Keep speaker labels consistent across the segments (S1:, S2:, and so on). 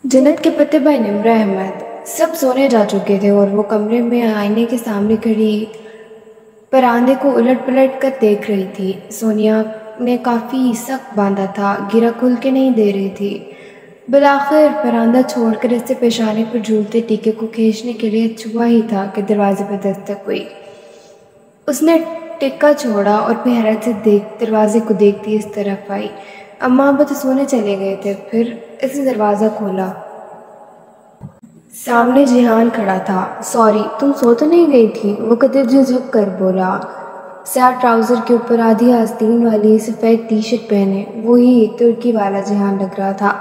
S1: जन्नत के पत्ते बाय निम्रा अहमद। सब सोने जा चुके थे और वो कमरे में आईने के सामने खड़ी परांदे को उलट पलट कर देख रही थी। सोनिया ने काफ़ी सख्त बांधा था, गिरा खुल के नहीं दे रही थी। बिलाखिर परांदा छोड़कर इससे पेशानी पर झूलते टीके को खींचने के लिए छुआ ही था कि दरवाजे पर दस्तक हुई। उसने टिक्का छोड़ा और फिर हैरत से दरवाजे को देखती इस तरफ आई। अम्मा अब्बा तो सोने चले गए थे। फिर इसने दरवाज़ा खोला। सामने जिहान खड़ा था। सॉरी, तुम सो तो नहीं गई थी? वो कदर झुक कर बोला। स्याह ट्राउज़र के ऊपर आधी आस्तीन वाली सफ़ेद टी शर्ट पहने वही तुर्की वाला जिहान लग रहा था।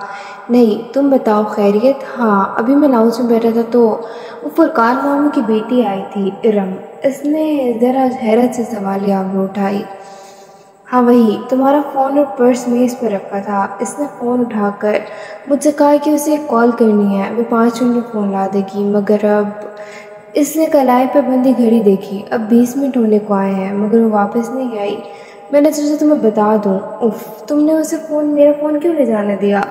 S1: नहीं, तुम बताओ खैरियत? हाँ, अभी मैं लाउंज में बैठा था तो वो फुरकान मामू की बेटी आई थी, इरम। इसने ज़रा हैरत से सवाल आबरू उठाई। हाँ वही, तुम्हारा फ़ोन और पर्स मेज़ पर रखा था। इसने फ़ोन उठाकर मुझसे कहा कि उसे एक कॉल करनी है, वो 5 मिनट में फ़ोन ला देगी। मगर अब इसने कलाई पर बंधी घड़ी देखी। अब 20 मिनट होने को आए हैं मगर वो वापस नहीं आई। मैंने सोचा तुम्हें बता दूँ। उफ, तुमने उसे मेरा फ़ोन क्यों ले जाने दिया?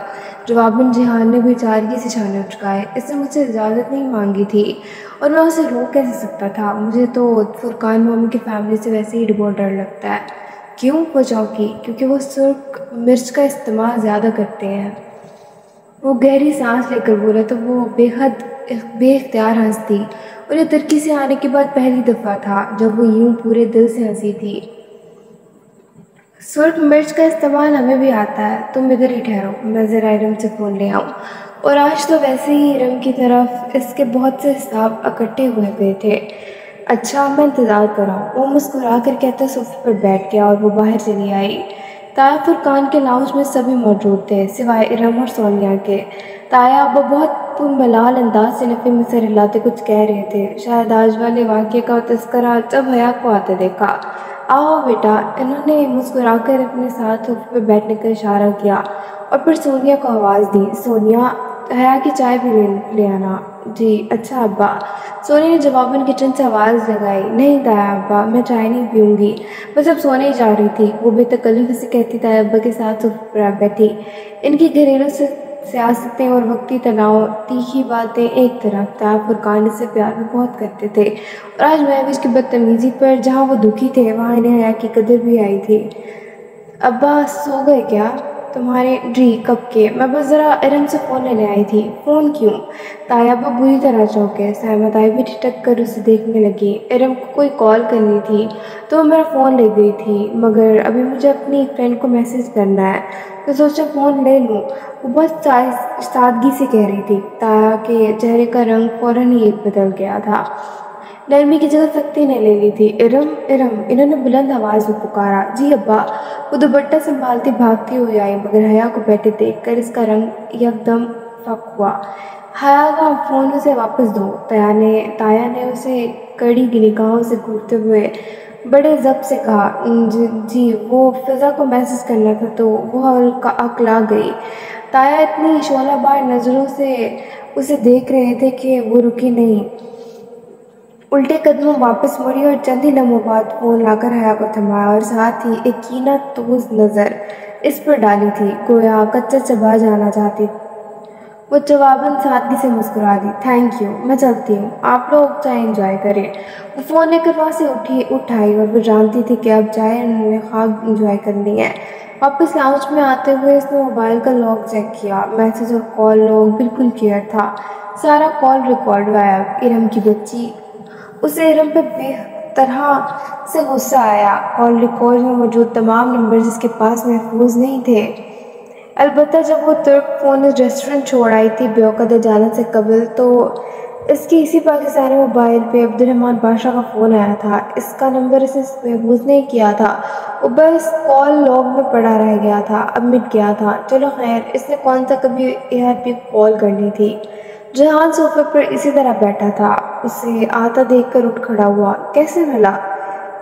S1: जवाबन जिहान ने बेचारगी से छाने उचकाए। इसने मुझसे इजाज़त नहीं मांगी थी और मैं उसे रोक कैसे सकता था? मुझे तो फुरकान मामू की फैमिली से वैसे ही बहुत डर लगता है। क्यों? वो चौंकी। क्योंकि वो सुर्ख मिर्च का इस्तेमाल ज़्यादा करते हैं। वो गहरी सांस लेकर बोला तो वो बेहद बेख्तियार हंसी और ये तुर्की से आने के बाद पहली दफ़ा था जब वो यूं पूरे दिल से हंसी थी। सुर्ख मिर्च का इस्तेमाल हमें भी आता है। तुम इधर ही ठहरो, मैं ज़रा इरम से फ़ोन ले आऊँ। और आज तो वैसे ही इरम की तरफ इसके बहुत से हिसाब इकट्ठे हुए पे थे। अच्छा, मैं इंतज़ार कर रहा हूँ। वो मुस्कुरा कर कहता सोफे पर बैठ गया और वो बाहर चली आई। ताया फुरकान के लाउंज में सभी मौजूद थे सिवाय इरम और सोनिया के। ताया अब बहुत पुरमलाल अंदाज से नफ़े में सर हिलाते कुछ कह रहे थे। शायद आज वाले वाक़े का तज़किरा जब हया को आते देखा। आओ बेटा, इन्होंने मुस्कुराकर अपने साथ सोफे पर बैठने का इशारा किया और फिर सोनिया को आवाज़ दी। सोनिया, हया की चाय भी ले आना। जी अच्छा अब्बा। सोनिया ने जवाबन किचन से आवाज़ लगाई। नहीं ताया अब्बा, मैं चाय नहीं पीऊँगी, बस अब सोने ही जा रही थी। वो बेतकल्लुफ़ी से कहती ताया अब्बा के साथ सोफे पर बैठी। इनकी घरेलू सियासतें और वक्ती तनाव, तीखी बातें एक तरफ। ताया फुरकान से प्यार भी बहुत करते थे और आज महविश की बदतमीज़ी पर जहाँ वो दुखी थे वहाँ इन्हें हया की कदर भी आई थी। अब्बा सो गए क्या तुम्हारे? जी कब के, मैं बस ज़रा इरम से फ़ोन लेने आई थी। फ़ोन क्यों? ताया अब्बा बुरी तरह चौंके। सहमत आई भी ठिठक कर उसे देखने लगी। इरम को कोई कॉल करनी थी तो वो मेरा फ़ोन ले गई थी, मगर अभी मुझे अपनी फ्रेंड को मैसेज करना है तो सोचा फ़ोन ले लूँ। वो बहुत सादगी से कह रही थी। ताया के चेहरे का रंग फ़ौरन ही बदल गया था। नरमी की जगह सख्ती ने ले ली थी। इरम, इरम, इन्होंने बुलंद आवाज़ में पुकारा। जी अब्बा। वो दुपट्टा संभालती भागती हुई आई मगर हया को बैठे देखकर इसका रंग एकदम फक हुआ। हया का फ़ोन उसे वापस दो। ताया ने उसे कड़ी निगाहों से घूरते हुए बड़े ज़ब्त से कहा। जी, वो फ़िज़ा को मैसेज करना था तो वो अकला गई। ताया इतनी शोलाबार नज़रों से उसे देख रहे थे कि वो रुकी नहीं। उल्टे कदमों वापस मुड़ी और चंद ही लम्हों बाद फ़ोन लाकर हया को थमाया और साथ ही एक कीनातोज़ नज़र इस पर डाली थी, गोया कच्चा चबा जाना चाहती। वो जवाबन सादगी से मुस्कुरा दी। थैंक यू, मैं चलती हूँ, आप लोग चाय एंजॉय करें। वो फ़ोन लेकर वहाँ से उठाई और वो जानती थी कि अब चाय उन्होंने ख्वाब एंजॉय करनी है। वापस लाउंज में आते हुए इसने मोबाइल का लॉग चेक किया। मैसेज और कॉल लॉग बिल्कुल क्लियर था। सारा कॉल रिकॉर्ड गायब। इरम की बच्ची। उसे इरम पर बेतरह से गुस्सा आया। कॉल रिकॉर्ड में मौजूद तमाम नंबर जिसके पास महफूज नहीं थे। अलबत्ता जब वो तुर्क फ़ोन रेस्टोरेंट छोड़ आई थी बेवकत जाने से कबल, तो इसकी इसी पाकिस्तानी मोबाइल पे अब्दुर्रहमान बादशाह का फ़ोन आया था। इसका नंबर इसने महफूज नहीं किया था, वो बस कॉल लॉग में पड़ा रह गया था, अब मिट गया था। चलो खैर, इसने कौन सा कभी ARP कॉल करनी थी। जहान सोफे पर इसी तरह बैठा था। उसे आता देखकर उठ खड़ा हुआ। कैसे भला?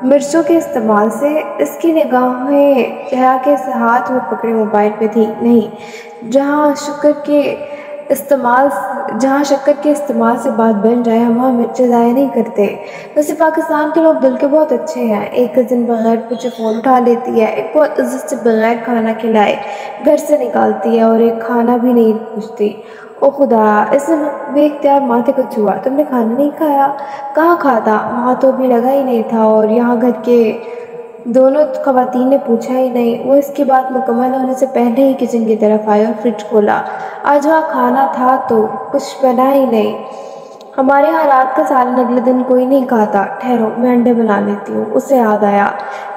S1: मिर्चों के इस्तेमाल से। इसकी निगाहें हया के हाथ में पकड़े मोबाइल पे थी। नहीं, जहाँ शक्कर के इस्तेमाल से बात बन जाए हम वहाँ मिर्चें ज़ाया नहीं करते। वैसे पाकिस्तान के लोग दिल के बहुत अच्छे हैं। एक दिन बगैर पूछे फ़ोन उठा लेती है, एक बहुत इज्जत से बगैर खाना खिलाए घर से निकालती है और एक खाना भी नहीं पूछती। ओ खुदा, इसने बेख्तियार माथे को छुआ। तुमने खाना नहीं खाया? कहाँ खाता, वहाँ तो अभी लगा ही नहीं था, और यहाँ घर के दोनों खवातीन ने पूछा ही नहीं। वो इसकी बात मुकम्मल होने से पहले ही किचन की तरफ आई और फ्रिज खोला। आज वहाँ खाना था तो कुछ बना ही नहीं। हमारे यहाँ रात का सालन अगले दिन कोई नहीं खाता। ठहरो, मैं अंडे बना लेती हूँ। उसे याद आया,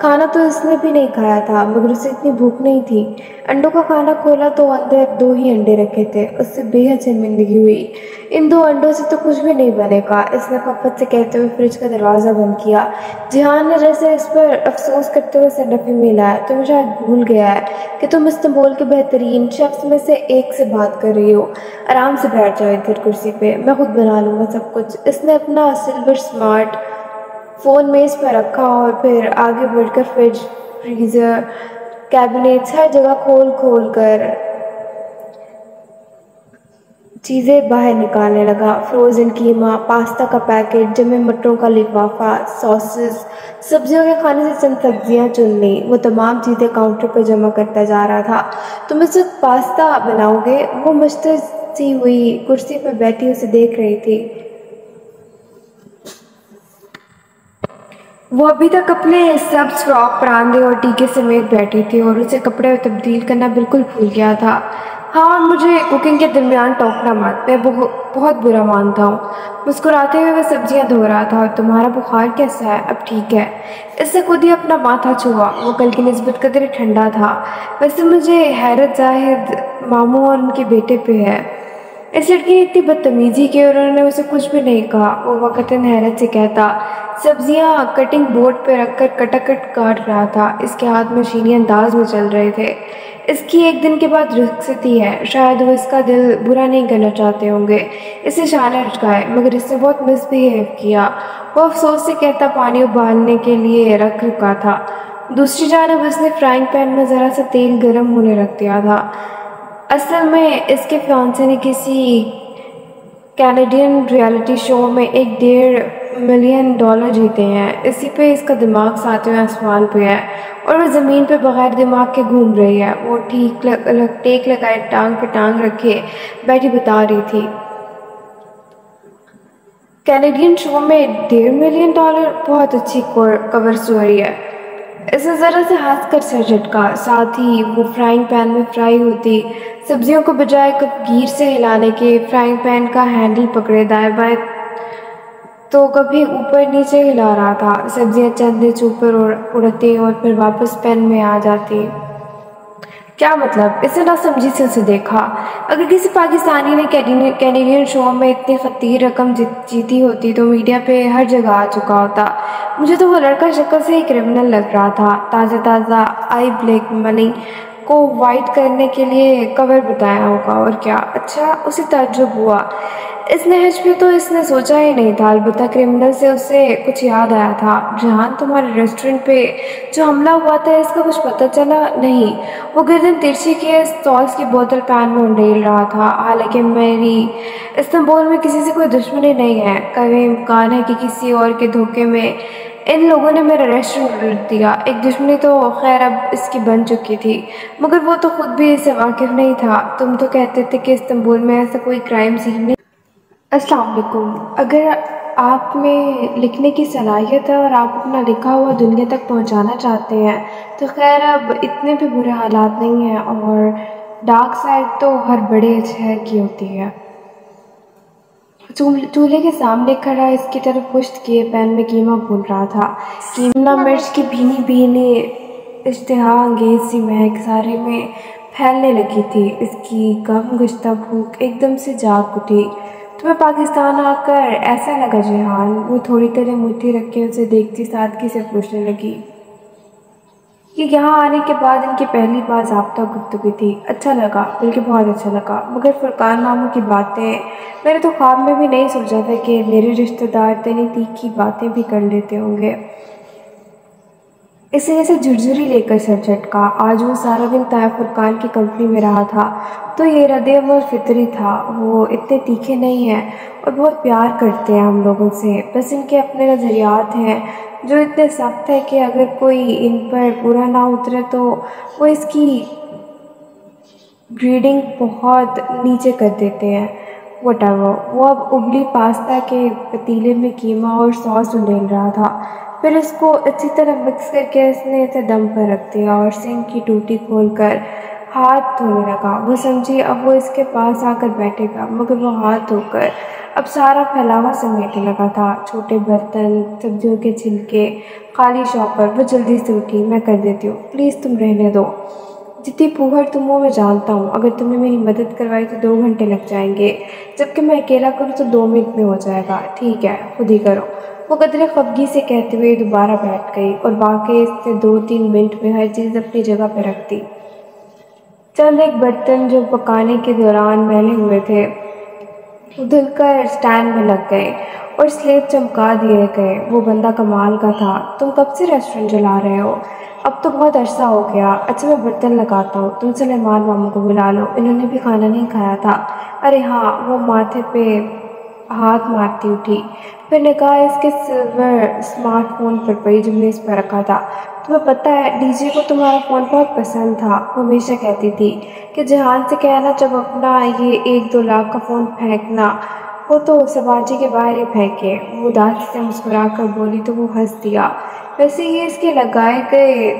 S1: खाना तो इसने भी नहीं खाया था, मगर उसे इतनी भूख नहीं थी। अंडों का खाना खोला तो अंदर 2 ही अंडे रखे थे। उससे बेहद शर्मिंदगी हुई। इन 2 अंडों से तो कुछ भी नहीं बनेगा, इसने खपत से कहते हुए फ्रिज का दरवाज़ा बंद किया। जिहान ने जैसे इस पर अफसोस करते हुए सर मिलाया। तुम्हें शायद भूल गया है कि तुम इस्तांबुल के बेहतरीन शख्स में से एक से बात कर रही हो। आराम से बैठ जाओ इधर कुर्सी पे, मैं खुद बना लूँगा सब कुछ। इसने अपना सिल्वर स्मार्ट फ़ोन मेज़ पर रखा और फिर आगे बढ़कर फ्रिज, फ्रीज़र, कैबिनेट्स हर जगह खोल खोल कर चीज़ें बाहर निकालने लगा। फ्रोज़न कीमा, पास्ता का पैकेट, जमे मटरों का लिफाफा, सॉसेस, सब्जियों के खाने से चंद सब्जियां चुन ली। वो तमाम चीज़ें काउंटर पर जमा करता जा रहा था। तुम इस वक्त पास्ता बनाओगे? वो मुश्तर सी हुई कुर्सी पर बैठी उसे देख रही थी। वो अभी तक अपने सब्ज फ्रॉक, परांदे और टीके समेत बैठी थी और उसे कपड़े तब्दील करना बिल्कुल भूल गया था। हाँ, और मुझे कुकिंग के दरमियान टोकना मत, मैं बहुत बुरा मानता हूँ। मुस्कुराते हुए वह सब्जियां धो रहा था। और तुम्हारा बुखार कैसा है? अब ठीक है? इससे खुद ही अपना माथा छुआ। वो कल की निस्बत कदर ठंडा था। वैसे मुझे हैरत जाहिद मामू और उनके बेटे पे है। इस लड़की ने इतनी बदतमीजी की और उन्होंने उसे कुछ भी नहीं कहा। वो वक़्तन हैरत से कहता। सब्जियां कटिंग बोर्ड पे रखकर कटाकट काट रहा था। इसके हाथ मशीनी अंदाज में चल रहे थे। इसकी एक दिन के बाद रुखसती है। शायद वो इसका दिल बुरा नहीं करना चाहते होंगे। इसे शाने लटकाए, मगर इसने बहुत मिसबिहेव किया। वो अफसोस से कहता, पानी उबालने के लिए रख रुका था। दूसरी जानब उसने फ्राइंग पैन में ज़रा सा तेल गर्म होने रख दिया था। असल में इसके फियांसे ने किसी कैनेडियन रियलिटी शो में $1.5 मिलियन जीते हैं। इसी पे इसका दिमाग 7वें आसमान पे है और वह ज़मीन पे बगैर दिमाग के घूम रही है। वो टेक लगाए टांग पे टांग रखे बैठी बता रही थी, कैनेडियन शो में $1.5 मिलियन, बहुत अच्छी कवर स्टोरी है। इसे ज़रा से हंस कर सर झटका। साथ ही वो फ्राइंग पैन में फ्राई होती सब्जियों को बजाय गिर से हिलाने के फ्राइंग पैन का हैंडल पकड़े दाएं बाएं तो कभी ऊपर नीचे हिला रहा था। सब्जियां चंद इंच ऊपर उड़ती और फिर वापस पैन में आ जाती। क्या मतलब? इसे ना समझी से उसे देखा। अगर किसी पाकिस्तानी ने कैनेडियन शो में इतनी खतीर रकम जीती होती तो मीडिया पे हर जगह आ चुका होता। मुझे तो वो लड़का शक्ल से ही क्रिमिनल लग रहा था। ताज़ा आई ब्लैक मनी को वाइट करने के लिए कवर बताया होगा, और क्या। अच्छा, उसे ताज्जुब हुआ। इस नहज पे तो इसने सोचा ही नहीं था। अलबत्ता क्रिमिनल से उसे कुछ याद आया था। जहान, तुम्हारे रेस्टोरेंट पे जो हमला हुआ था, इसका कुछ पता चला? नहीं। वो गर्दन तिरछी किए सॉस की बोतल पैन में उंडेल रहा था। हालांकि मेरी इस्तांबुल में किसी से कोई दुश्मनी नहीं है। कभी इम्कान है कि किसी और के धोखे में इन लोगों ने मेरा रेस्टोरेंट लूट दिया। एक दुश्मनी तो खैर अब इसकी बन चुकी थी, मगर वो तो खुद भी इससे वाकिफ नहीं था। तुम तो कहते थे कि इस्तांबुल में ऐसा कोई क्राइम सीन नहीं। अस्सलाम वालेकुम। अगर आप में लिखने की सलाहियत है और आप अपना लिखा हुआ दुनिया तक पहुंचाना चाहते हैं तो खैर अब इतने भी बुरे हालात नहीं हैं, और डार्क साइड तो हर बड़े शहर की होती है। चूल्हे के सामने खड़ा इसकी तरफ पुश्त किए पैन में कीमा भून रहा था। कीमा मिर्च की भीनी भीनी इश्तिहा अंगेज सी महक सारे में फैलने लगी थी। इसकी गम गुश्ता भूख एकदम से जाग उठी। तुम्हें पाकिस्तान आकर ऐसा लगा जिहान? वो थोड़ी देर मुट्ठी रखे उसे देखती सादगी से पूछने लगी। कि यहाँ आने के बाद इनकी पहली बार ज़ाब्ता गुफ्तगू थी। अच्छा लगा, बल्कि बहुत अच्छा लगा। मगर फुरकान मामू की बातें, मैंने तो ख्वाब में भी नहीं सोचा था कि मेरे रिश्तेदार इतनी तीखी बातें भी कर लेते होंगे। इसलिए से झुरझुरी लेकर सर झटका। आज वो सारा दिन ताया फुरकान की कंपनी में रहा था तो ये रद्द-ए-अमल फितरी था। वो इतने तीखे नहीं हैं और बहुत प्यार करते हैं हम लोगों से। बस इनके अपने नज़रियात हैं जो इतने सख्त है कि अगर कोई इन पर पूरा ना उतरे तो वो इसकी ग्रेडिंग बहुत नीचे कर देते हैं। वटएवर। वो अब उबली पास्ता के पतीले में कीमा और सॉस उंडेल रहा था। फिर इसको अच्छी तरह मिक्स करके इसने इसे दम पर रख दिया और सिंक की टूटी खोलकर हाथ धोने लगा। वो समझी अब वो इसके पास आकर बैठेगा, मगर वो हाथ धोकर अब सारा फैलावा समेटने लगा था। छोटे बर्तन, सब्जियों के छिलके, खाली शॉपर। वो जल्दी से उठी। मैं कर देती हूँ, प्लीज़ तुम रहने दो। जितनी फूहड़ तुम हो मैं जानता हूँ। अगर तुमने मेरी मदद करवाई तो 2 घंटे लग जाएंगे, जबकि मैं अकेला करूँ तो 2 मिनट में हो जाएगा। ठीक है, खुद ही करो। वो कदरे खफगी से कहते हुए दोबारा बैठ गई और वाकई इसने 2-3 मिनट में हर चीज़ अपनी जगह पर रख दी। चंद एक बर्तन जो पकाने के दौरान मैले हुए थे धुलकर स्टैंड में लग गए और स्लेब चमका दिए गए। वो बंदा कमाल का था। तुम कब से रेस्टोरेंट चला रहे हो? अब तो बहुत अरसा हो गया। अच्छा, मैं बर्तन लगाता हूँ, तुम सुलेमान मामू को बुला लो, इन्होंने भी खाना नहीं खाया था। अरे हाँ। वो माथे पे हाथ मारती उठी। फिर निगाह इसके सिल्वर स्मार्टफोन पर पड़ी जो मेज़ पर रखा था। तुम्हें पता है डीजे को तुम्हारा फ़ोन बहुत पसंद था। वो हमेशा कहती थी कि जहान से कहना जब अपना ये 1-2 लाख का फ़ोन फेंकना हो तो सबाजी के बाहर ही फेंके। वो उदासी से मुस्कुरा कर बोली तो वो हंस दिया। वैसे ये इसके लगाए गए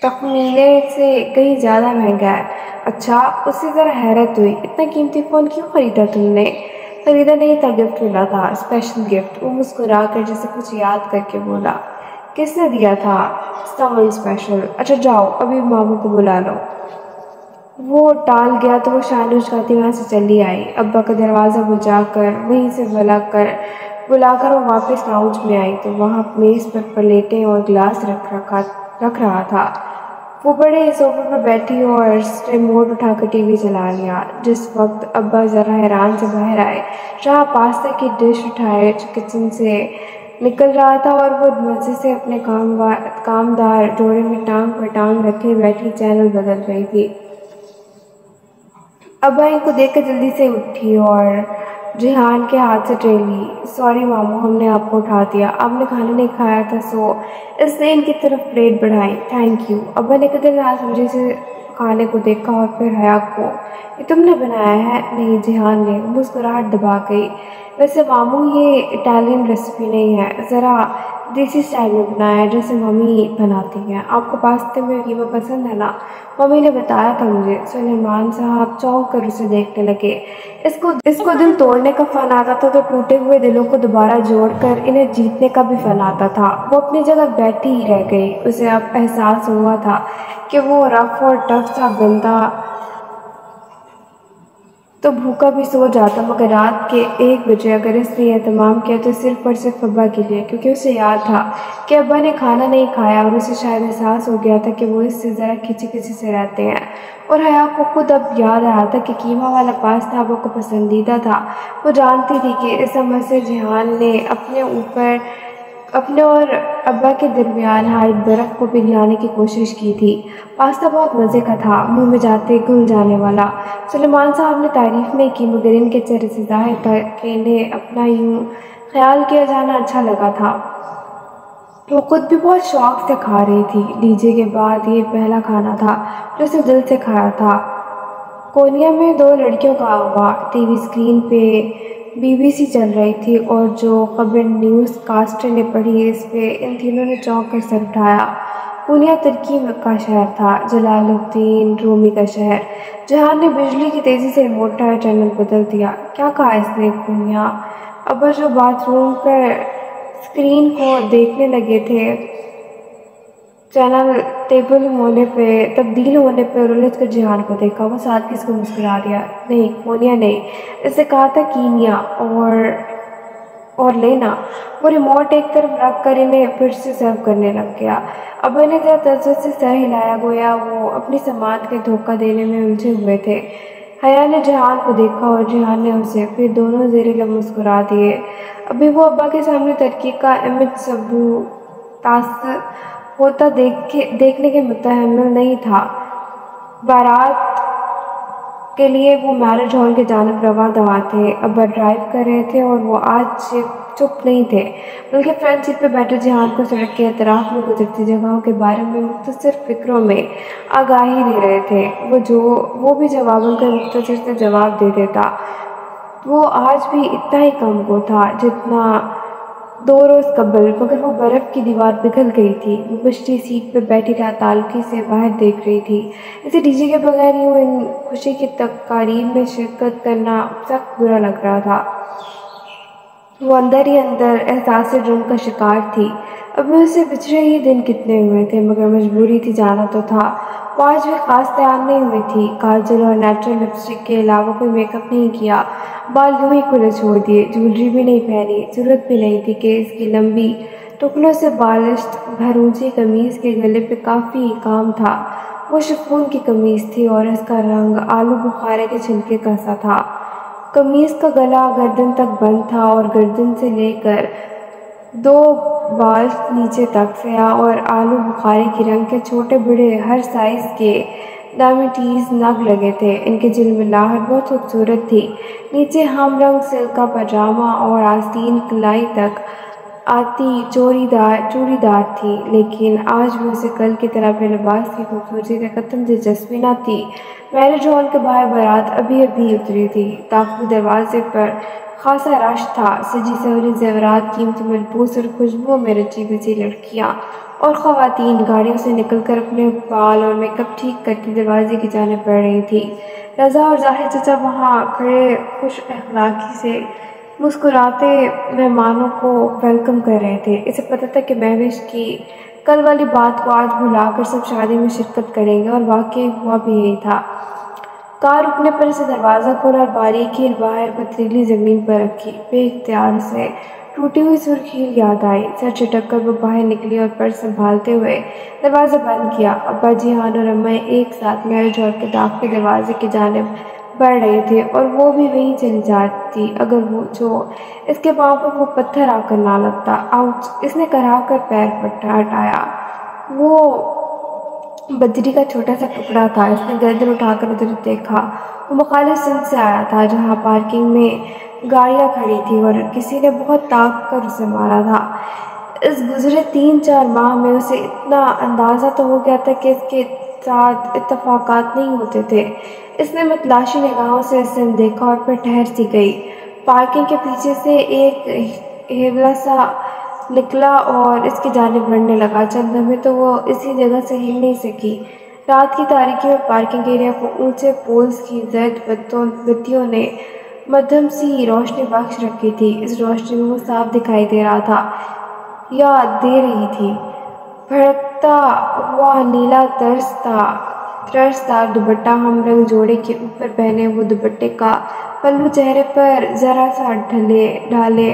S1: तखमीने से कहीं ज़्यादा महंगा है। अच्छा। उससे ज़रा हैरत हुई। इतना कीमती फ़ोन क्यों ख़रीदा तुमने? ख़रीदा नहीं था, गिफ्ट मिला था, स्पेशल गिफ्ट। वो मुस्कुरा कर जैसे कुछ याद करके बोला। किसने दिया था? Someone special. अच्छा जाओ, अभी मामू को बुला लो। वो टाल गया तो वो शानुश खाती वहाँ से चली आई। अब्बा का दरवाज़ा बुझाकर वहीं से बुलाकर वो वापस लाउंज में आई तो वहाँ मेज़ पर प्लेटें और गिलास रख रहा था। वो बड़े सोफे पर बैठी और रिमोट उठाकर टीवी चला लिया। जिस वक्त अब्बा ज़रा हैरान से बाहर आए, जहाँ पास्ता की डिश उठाए किचन से निकल रहा था और वो मज़े से अपने कामदार जोड़े में टांग पर टांग रखे बैठी चैनल बदल रही थी। अब्बा इनको देखकर जल्दी से उठी और जिहान के हाथ से ट्रे ली। सॉरी मामू, हमने आपको उठा दिया, आपने खाना नहीं खाया था सो इसने इनकी तरफ प्लेट बढ़ाई। Thank you. अब्बा ने कदर नासमझी से खाने को देखा और फिर हया को, ये तुमने बनाया है? नहीं, जिहान ने। मुस्कुराहट दबा गई। वैसे मामू ये इटालियन रेसिपी नहीं है, ज़रा देसी स्टाइल में बनाया है जैसे मम्मी बनाती हैं। आपको पास्ते में कीमा पसंद है ना? मम्मी ने बताया था मुझे। सुलेमान साहब चौंक कर उसे देखने लगे। इसको दिल तोड़ने का फन आता था तो टूटे हुए दिलों को दोबारा जोड़कर इन्हें जीतने का भी फन आता था। वो अपनी जगह बैठी ही रह गई। उसे अब एहसास हुआ था कि वो रफ और टफ सा बंदा तो भूखा भी सो जाता, मगर रात के 1 बजे अगर इसने एहतमाम किया तो सिर्फ और सिर्फ अब्बा के लिए, क्योंकि उसे याद था कि अब्बा ने खाना नहीं खाया और उसे शायद एहसास हो गया था कि वो इससे ज़रा खिंची खिंची से रहते हैं। और हया को खुद अब याद आया था कि कीमा वाला पास्ता अब्बा को पसंदीदा था। वो जानती थी कि इस अमल से जिहान ने अपने और अब्बा के दरमियान हाइट बर्फ़ को पिघलाने की कोशिश की थी। पास्ता बहुत मज़े का था, मुंह में जाते घुल जाने वाला। सुलेमान साहब ने तारीफ़ नहीं की, मगर इनके चेहरे से ज़ाहिर था कि इन्हें अपना यूँ ख्याल किया जाना अच्छा लगा था। वो खुद भी बहुत शौक से खा रही थी। डीजे के बाद ये पहला खाना था जो उसे दिल से खाया था। कोनिया में 2 लड़कियों का हुआ। टीवी स्क्रीन पे बीबीसी चल रही थी और जो खबर न्यूज़ कास्टर ने पढ़ी इस पे इन तीनों ने चौंक कर सर उठाया। पूनिया तुर्की का शहर था, जलालुद्दीन रूमी का शहर। जहान ने बिजली की तेज़ी से रिमोट का चैनल बदल दिया। क्या कहा इसने? पूनिया। अब्बा जो बाथरूम पर स्क्रीन को देखने लगे थे, चैनल तब्दील होने पे उलझ कर जिहान को देखा। वो साथ किसको मुस्कुरा दिया। नहीं, कोनिया नहीं, इससे कहा था कीनिया और लेना। वो रिमोट एक तरफ रख कर इन्हें फिर से सर्व करने लग गया। अब इन्हें जरा तसव्वुर से सर हिलाया, गोया वो अपनी समात के धोखा देने में उलझे हुए थे। हया ने जिहान को देखा और जिहान ने उसे, फिर दोनों ज़ेरे लब मुस्कुरा दिए। अभी वो अब्बा के सामने तरक्की का इमेज सबूतास होता देखने के मुतहम्मिल नहीं था। बारात کے لیے وہ میرج ہال کے جانب رواں دوا تھے۔ ابا ڈرائیو کر رہے تھے اور وہ آج چپ نہیں تھے، بلکہ فرنٹ سیٹ پہ بیٹھے جہان کو سڑک کے اطراف میں گزرتی جگہوں کے بارے میں مختصر فکروں میں آگاہی دے رہے تھے۔ وہ بھی جواباً کا مختصر سے جواب دے دیتا۔ وہ آج بھی اتنا ہی کم گو تھا جتنا 2 روز قبل، مگر وہ برف کی دیوار پگھل گئی تھی۔ وہ پچھلی سیٹ پہ بیٹھی تعلقی سے باہر دیکھ رہی تھی۔ اسے ڈی جے کے بغیر یوں ان خوشی کی تقاریب میں شرکت کرنا سخت برا لگ رہا تھا۔ وہ اندر ہی اندر احساس جرم کا شکار تھی۔ ابھی اسے پچھلے ہی دن کتنے ہوئے تھے، مگر مجبوری تھی، جانا تو تھا۔ وہ آج بھی خاص تیار نہیں ہوئی تھی، کاجل اور نیچرل لپسٹک کے علاوہ کوئی میک اپ نہیں کیا، بال یوں ہی کھلے چھوڑ دیے، جیولری بھی نہیں پہنی، ضرورت بھی نہیں تھی کہ اس کی لمبی ٹکڑوں سے بالشت بھرونچی قمیض کے گلے پہ کافی کام تھا۔ وہ شفون کی قمیض تھی اور اس کا رنگ آلو بخارے کے چھلکے کا سا تھا۔ قمیض کا گلا گردن تک بند تھا اور گردن سے لے کر 2 بال نیچے تک سیاہ اور آلو بخارے کی رنگ کے چھوٹے بڑے ہر سائز کے ڈائمنڈز نگ لگے تھے۔ ان کی جھلملاہٹ بہت خوبصورت تھی۔ نیچے ہم رنگ سلک کا پاجامہ اور آستین کلائی تک آتی چوڑی دار تھی، لیکن آج بھی اسے کل کی طرح اپنے لباس کی خوبصورتی سے قطعاً دلچسپی نہ تھی۔ میرج ہال کے باہر بارات ابھی اتری تھی۔ داخلی دروازے پر خاصا رش تھا۔ سجی سوری زیورات، قیمتی ملبوس اور خوشبوؤں میں رچی بسی لڑکیاں اور خواتین گاڑیوں سے نکل کر اپنے بال اور میک اپ ٹھیک کرتی دروازے کی جانب بڑھ رہی تھیں۔ رضا اور ظاہر چچا وہاں کھڑے خوش اخلاقی سے مسکراتے مہمانوں کو ویلکم کر رہے تھے۔ اسے پتہ تھا کہ مہوش کی کل والی بات کو آج بھلا کر سب شادی میں شرکت کریں گے، اور واقعی ہوا بھی یہی تھا۔ کار رکنے پر اسے دروازہ کھولا اور باریک ہیل باہر پتھریلی زمین پر رکھی۔ بے اختیار اسے ٹوٹی ہوئی سرخ ہیل یاد آئی۔ سر جھٹک کر وہ باہر نکلی اور پرس سنبھالتے ہوئے دروازہ بند کیا۔ ابا جیحان اور اماں ایک ساتھ میرج ہال کے داخلی دروازے کی جانب بڑھ رہے تھے، اور وہ بھی وہیں چلی جاتی اگر جو اس کے پاؤں پر وہ پتھر آ کر نہ لگتا۔ آؤچ! اس نے کرا کر پیر ہٹایا۔ وہ بجری کا چھوٹا سا ٹکڑا تھا۔ اس نے گردن اٹھا کر ادھر دیکھا۔ وہ مخالف سمت سے آیا تھا، جہاں پارکنگ میں گاڑیاں کھڑی تھیں اور کسی نے بہت طاق کر اسے مارا تھا۔ اس گزرے 3-4 ماہ میں اسے اتنا اندازہ تو ہو گیا تھا کہ اس کے ساتھ اتفاقات نہیں ہوتے تھے۔ اس نے متلاشی نگاہوں سے اسے دیکھا اور پھر ٹھہر سی گئی۔ پارکنگ کے پیچھے سے ایک ہیولا سا نکلا اور اس کی جانب بڑھنے لگا۔ چند لمحے تو وہ اسی جگہ سے ہل نہیں سکی۔ رات کی تاریکی میں پارکنگ ایریا کو اونچے پولز کی زرد بتیوں نے مدھم سی روشنی بخش رکھی تھی۔ اس روشنی میں وہ صاف دکھائی دے رہا تھا یا دے رہی تھی، بھڑکتا ہوا نیلا طرز دار دوپٹہ ہم رنگ جوڑے کے اوپر پہنے وہ دوپٹے کا پلو چہرے پر ذرا سا ڈھالے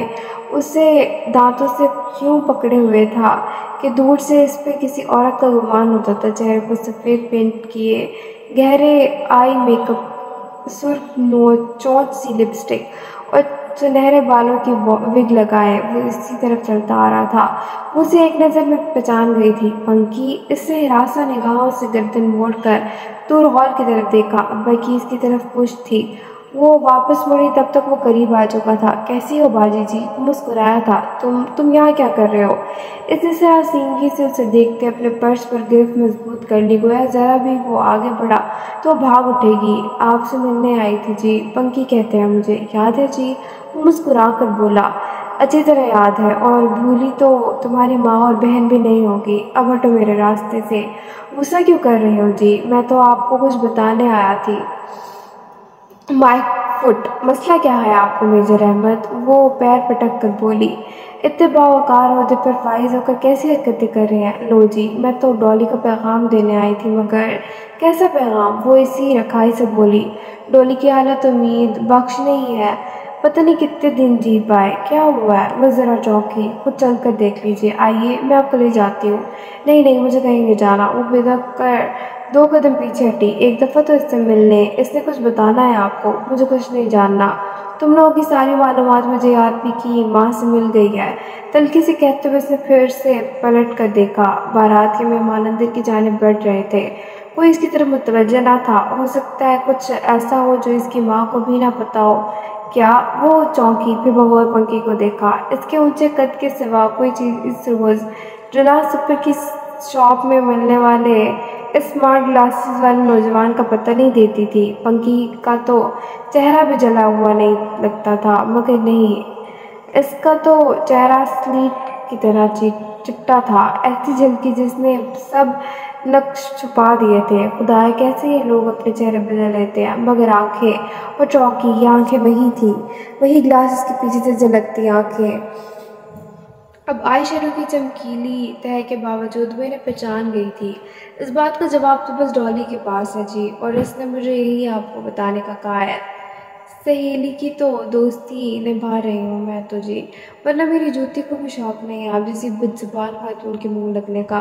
S1: اسے دانتوں سے یوں پکڑے ہوئے تھا کہ دور سے اس پہ کسی عورت کا گمان ہوتا تھا۔ چہرے پر سفید پینٹ کیے گہرے آئی میک اپ، سرخ چونچ سی لپسٹک اور سنہرے بالوں کی وگ لگائے وہ اسی طرف چلتا آ رہا تھا۔ وہ اسے ایک نظر میں پہچان گئی تھی۔ پنکی! اس سے ہراساں نگاہوں سے گردن موڑ کر دور ہال کی طرف دیکھا۔ ابا کی اس کی طرف پشت تھی۔ وہ واپس مڑی تب تک وہ قریب آ چکا تھا۔ کیسی ہو باجی جی؟ وہ مسکرایا تھا۔ تم یہاں کیا کر رہے ہو؟ اس نے سراسیمگی سے اسے دیکھتے اپنے پرس پر گرفت مضبوط کر لی، گویا ذرا بھی وہ آگے بڑھا تو وہ بھاگ اٹھے گی۔ آپ سے ملنے آئی تھی جی، پنکی کہتے ہیں مجھے۔ یاد ہے جی؟ وہ مسکرا کر بولا۔ اچھی طرح یاد ہے، اور بھولی تو تمہاری ماں اور بہن بھی نہیں ہوگی۔ اب ہٹو میرے راستے سے۔ غصہ کیوں کر رہی ہو جی؟ میں تو آپ کو کچھ بتانے آیا تھی۔ Mic fit! مسئلہ کیا ہے آپ کو میجر احمد؟ وہ پیر پٹک کر بولی۔ اتنے باوقار عہدے پر فائز ہو کر کیسی حرکتیں کر رہے ہیں؟ لو جی، میں تو ڈولی کا پیغام دینے آئی تھی، مگر کیسا پیغام؟ وہ اسی رکھائی سے بولی۔ ڈولی کی حالت امید بخش نہیں ہے، پتہ نہیں کتنے دن جی پائے۔ کیا ہوا ہے؟ وہ ذرا چونکی۔ خود چل کر دیکھ لیجیے۔ آئیے، میں آپ کو لے جاتی ہوں۔ نہیں، مجھے کہیں نہیں جانا۔ وہ بدک کر 2 قدم پیچھے ہٹی۔ ایک دفعہ تو اس سے مل لیں، اس نے کچھ بتانا ہے آپ کو۔ مجھے کچھ نہیں جاننا۔ تم لوگوں کی ساری معلومات مجھے آر پی کی ماں سے مل گئی ہے۔ تلخی سے کہتے ہوئے اس نے پھر سے پلٹ کر دیکھا۔ بارات کے مہمان اندر کی جانب بڑھ رہے تھے۔ कोई इसकी तरफ मुतवज्जह ना था। हो सकता है कुछ ऐसा हो जो इसकी माँ को भी ना पता हो। क्या? वो चौंकी, फिर बगौर पंखी को देखा। इसके ऊंचे कद के सिवा कोई चीज़ इस रोज़ जुनास सुपर की शॉप में मिलने वाले स्मार्ट ग्लासेस वाले नौजवान का पता नहीं देती थी। पंखी का तो चेहरा भी जला हुआ नहीं लगता था, मगर नहीं, इसका तो चेहरा स्लीट की तरह चिपटा था, ऐसी झलकी जिसने सब नक्श छुपा दिए थे। खुदाए, कैसे ये लोग अपने चेहरे बदल लेते हैं। मगर आंखें, वो चौंकी, ये आंखें वही थी, वही ग्लासेस के पीछे से झलकती आंखें। अब आई शरू की चमकीली तह के बावजूद वो इन्हें पहचान गई थी। इस बात का जवाब तो बस डॉली के पास है जी, और इसने मुझे यही आपको बताने का कहा है। सहेली की तो दोस्ती निभा रही हूँ मैं तो जी, वरना मेरी जूती को भी शौक नहीं है आप जैसी बदजुबान खातून के मुंह लगने का।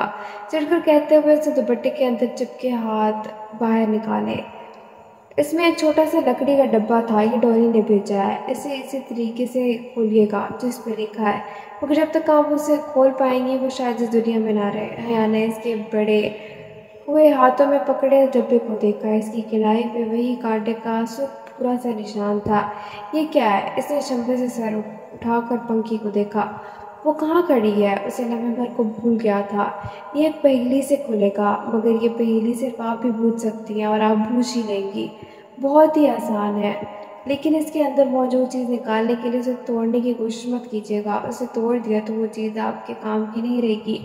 S1: चढ़कर कहते हुए उसे दुपट्टे के अंदर चिपके हाथ बाहर निकाले। इसमें एक छोटा सा लकड़ी का डब्बा था, ये डॉली ने भेजा है, इसे इसी तरीके से खोलिएगा जिस पर लिखा है, मगर जब तक आप उसे खोल पाएंगी वो शायद इस दुनिया में ना रहे। हया ने इसके बड़े हुए हाथों में पकड़े डब्बे को देखा। इसकी किनाई पे वही कांटे का पूरा सा निशान था। ये क्या है? इसने शंभे से सर उठाकर पंखी को देखा। वो कहाँ खड़ी है? उसे लम्हे भर को भूल गया था। ये एक पहेली से खुलेगा, मगर ये पहेली सिर्फ आप ही बूझ सकती हैं, और आप बूझ ही लेंगी। बहुत ही आसान है, लेकिन इसके अंदर मौजूद चीज़ निकालने के लिए उसे तोड़ने की कोशिश मत कीजिएगा। उसे तोड़ दिया तो वो चीज़ आपके काम की नहीं रहेगी।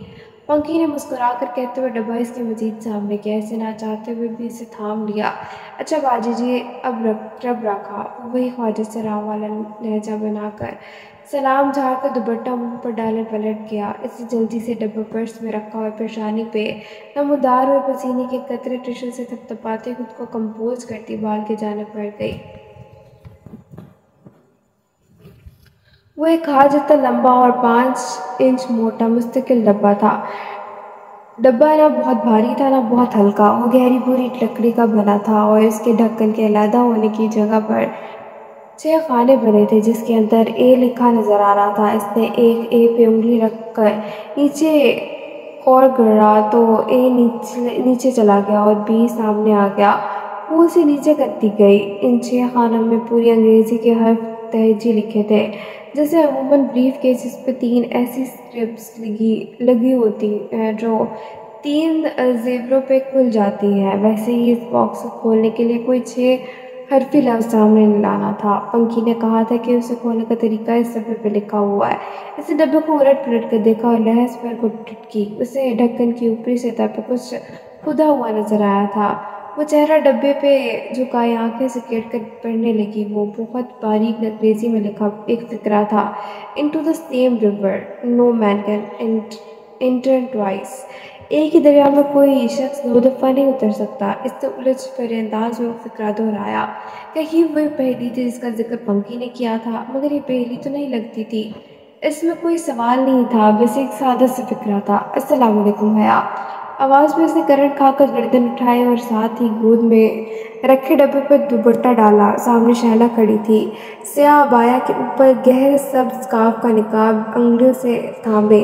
S1: पंखी ने मुस्कुराकर कहते हुए डब्बा इसके मजीद सामने किया। इसे ना चाहते हुए भी इसे थाम लिया। अच्छा बाजी जी, अब रब रखा। वही ख्वाजा सलाम वाला लहजा बनाकर सलाम झाड़कर दुपट्टा मुंह पर डाले पलट गया। इसे जल्दी से डब्बा पर्स में रखा और पेशानी पे नमदार हुए पसीने के कतरे टिश्यू से थपथपाते खुद को कंपोज करती बाल की जानिब बढ़ गई। वो एक हाथ जितना लंबा और 5 इंच मोटा मुस्तकिल डब्बा था। डब्बा ना बहुत भारी था ना बहुत हल्का। वो गहरी भूरी लकड़ी का बना था और इसके ढक्कन के अलहदा होने की जगह पर 6 खाने बने थे जिसके अंदर ए लिखा नजर आ रहा था। इसने एक ए पे उंगली रखकर नीचे और गिरा तो ए नीचे चला गया और बी सामने आ गया। वो उसे नीचे करती गई। इन 6 खानों में पूरी अंग्रेजी के हर्फ तहजी लिखे थे, जैसे अमूमन ब्रीफ केसेस पे 3 ऐसी स्ट्रिप्स लगी होती हैं जो 3 जेवरों पे खुल जाती हैं। वैसे ही इस बॉक्स को खोलने के लिए कोई 6 हरफी लफ्ज़ सामने लाना था। पंखी ने कहा था कि उसे खोलने का तरीका इस सफ़े पे लिखा हुआ है। इसे डब्बे को उलट पलट कर देखा और लहज पर को टिटकी। उसे ढक्कन की ऊपरी सतह पर कुछ खुदा हुआ नजर आया था। वो चेहरा डब्बे पे झुकाई आंखें सकेट कर पढ़ने लगी। वो बहुत बारीक अंग्रेजी में लिखा एक फिक्रा था। Into the same river no man can enter twice. एक ही दरिया में कोई शख्स 2 दफ़ा नहीं उतर सकता। इससे उलझ कर अंदाज में वो फिक्रा दोहराया। कहीं वही पहेली थी जिसका जिक्र पंखी ने किया था, मगर ये पहेली तो नहीं लगती थी। इसमें कोई सवाल नहीं था, बस एक सादा सा फिक्रा था। अस्सलाम वालेकुम हया। आवाज़ में उसने करंट खाकर गर्दन उठाई और साथ ही गोद में रखे डब्बे पर दुपट्टा डाला। सामने शहला खड़ी थी, स्याह बाया के ऊपर गहरे सब्ज स्कार्फ का निकाब अंगुलियों से थामे,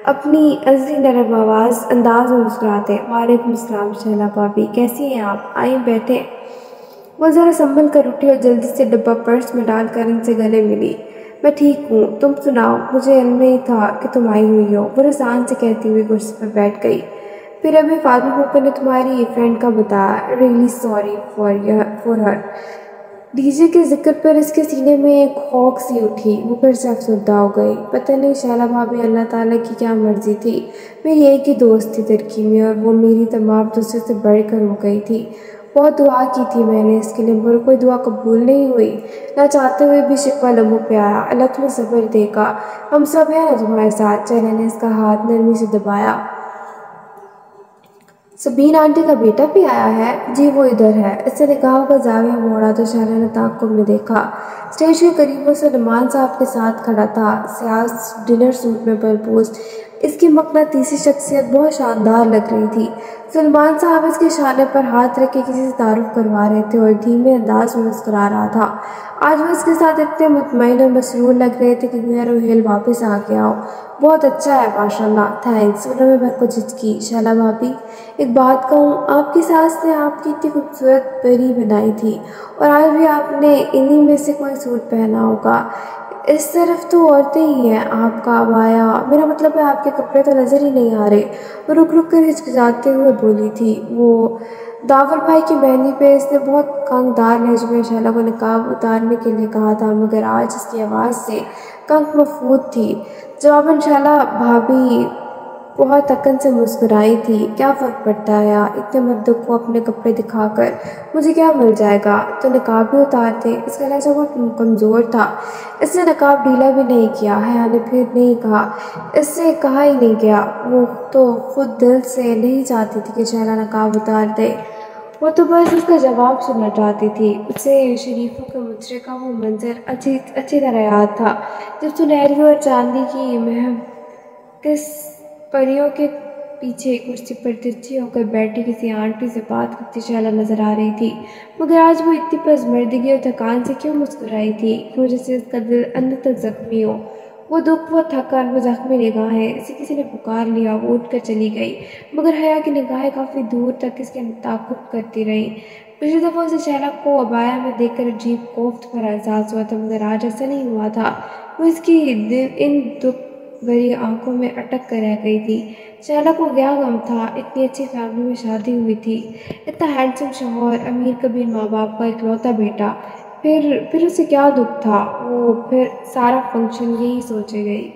S1: अपनी असली नरम आवाज़ अंदाज में मुस्कुराते। वालेकुम सलाम शहला भाभी, कैसी हैं आप? आइए बैठे। वो ज़रा संभल कर उठी और जल्दी से डब्बा पर्स में डालकर इनसे गले मिली। मैं ठीक हूँ, तुम सुनाओ? मुझे इल्म नहीं था कि तुम आई हुई हो, वो रसान से कहती हुई कुर्सी पर बैठ गई। फिर अभी फातिमा पापा ने तुम्हारी फ्रेंड का बताया। Really sorry for her. DJ के जिक्र पर इसके सीने में एक खौफ सी उठी। वो फिर से अफसरदा हो गई। पता नहीं शैला भाभी अल्लाह ताला की क्या मर्जी थी। मेरी एक ही दोस्त थी तरक्की में और वो मेरी तमाम दूसरे से बढ़कर हो गई थी। बहुत दुआ की थी मैंने इसके लिए, मगर कोई दुआ कबूल नहीं हुई। ना चाहते हुए भी शिकवा लबों पे आया। अल्लाह तुम्हें सब्र देगा, हम सब हैं ना तुम्हारे साथ। चैला ने इसका हाथ नरमी से दबाया। सबीन आंटी का बेटा भी आया है? जी वो इधर है। इससे निगाहों का जाविया मोड़ा तो शैला ने ताक़ुब में देखा। स्टेज के करीब वो सलमान साहब के साथ खड़ा था, स्याह डिनर सूट में भरपूर। اس کی مقناطیسی شخصیت بہت شاندار لگ رہی تھی۔ سلمان صاحب اس کے شانے پر ہاتھ رکھ کے کسی سے تعارف کروا رہے تھے اور دھیمے انداز میں مسکرا رہا تھا۔ آج وہ اس کے ساتھ اتنے مطمئن اور مسرور لگ رہے تھے کہ گویا روحیل واپس آ گیا ہو۔ بہت اچھا ہے ماشاءاللہ، تھینکس۔ انہوں نے بھر کو جھجکی۔ شیلا بھابی، ایک بات کہوں، آپ کی ساس نے آپ کی اتنی خوبصورت پری بنائی تھی اور آج بھی آپ نے انہی میں سے کوئی سوٹ پہنا ہوگا۔ اس طرف تو عورتیں ہی ہیں، آپ کا عبایا، میرا مطلب ہے آپ کے کپڑے تو نظر ہی نہیں آ رہے۔ وہ رک رک کر ہچکچاتے ہوئے بولی تھی۔ وہ داور بھائی کی بہنی پہ اس نے بہت کنگ دار لہجے میں شیلا کو نقاب اتارنے کے لیے کہا تھا، مگر آج اس کی آواز سے کنگ مفقود تھی۔ جواباً شیلا بھابی بہت اکن سے مسکرائی تھی۔ کیا فرق پڑتا ہے اتنے مردوں کو اپنے کپڑے دکھا کر، مجھے کیا مل جائے گا؟ تو نقاب بھی اتار دے۔ اس کا لہجہ بہت کمزور تھا۔ اس نے نقاب ڈھیلا بھی نہیں کیا۔ حیا نے پھر نہیں کہا، اس سے کہا ہی نہیں گیا۔ وہ تو خود دل سے نہیں چاہتی تھی کہ شیلا نقاب اتار دے، وہ تو بس اس کا جواب سننا چاہتی تھی۔ اسے شریفوں کے مجرے کا وہ منظر اچھی طرح یاد تھا، جب سنہری اور چاندی کی کس پریوں کے پیچھے کرسی پر ترچھی ہو کر بیٹھی کسی آنٹی سے بات کرتی شیلا نظر آ رہی تھی، مگر آج وہ اتنی پزمردگی اور تھکان سے کیوں مسکرائی تھی، کیوں جیسے اس کا دل اندر تک زخمی ہو۔ وہ دکھ، وہ تھکن، وہ زخمی نگاہیں، اسے کسی نے پکار لیا، وہ اٹھ کر چلی گئی، مگر حیا کی نگاہیں کافی دور تک اس کے تعقب کرتی رہیں۔ پچھلی دفعہ اسے شیلا کو عبایا میں دیکھ کر عجیب کوفت بھرا احساس ہوا تھا، مگر آج ایسا نہیں ہوا تھا۔ وہ اس کی ان دکھ بھری آنکھوں میں اٹک کر رہ گئی تھی۔ شیلا کو کیا غم تھا، اتنی اچھی فیملی میں شادی ہوئی تھی، اتنا ہینڈسم شوہر، امیر کبیر ماں باپ کا اکلوتا بیٹا، پھر اسے کیا دکھ تھا؟ وہ پھر سارا فنکشن یہی سوچے گئی۔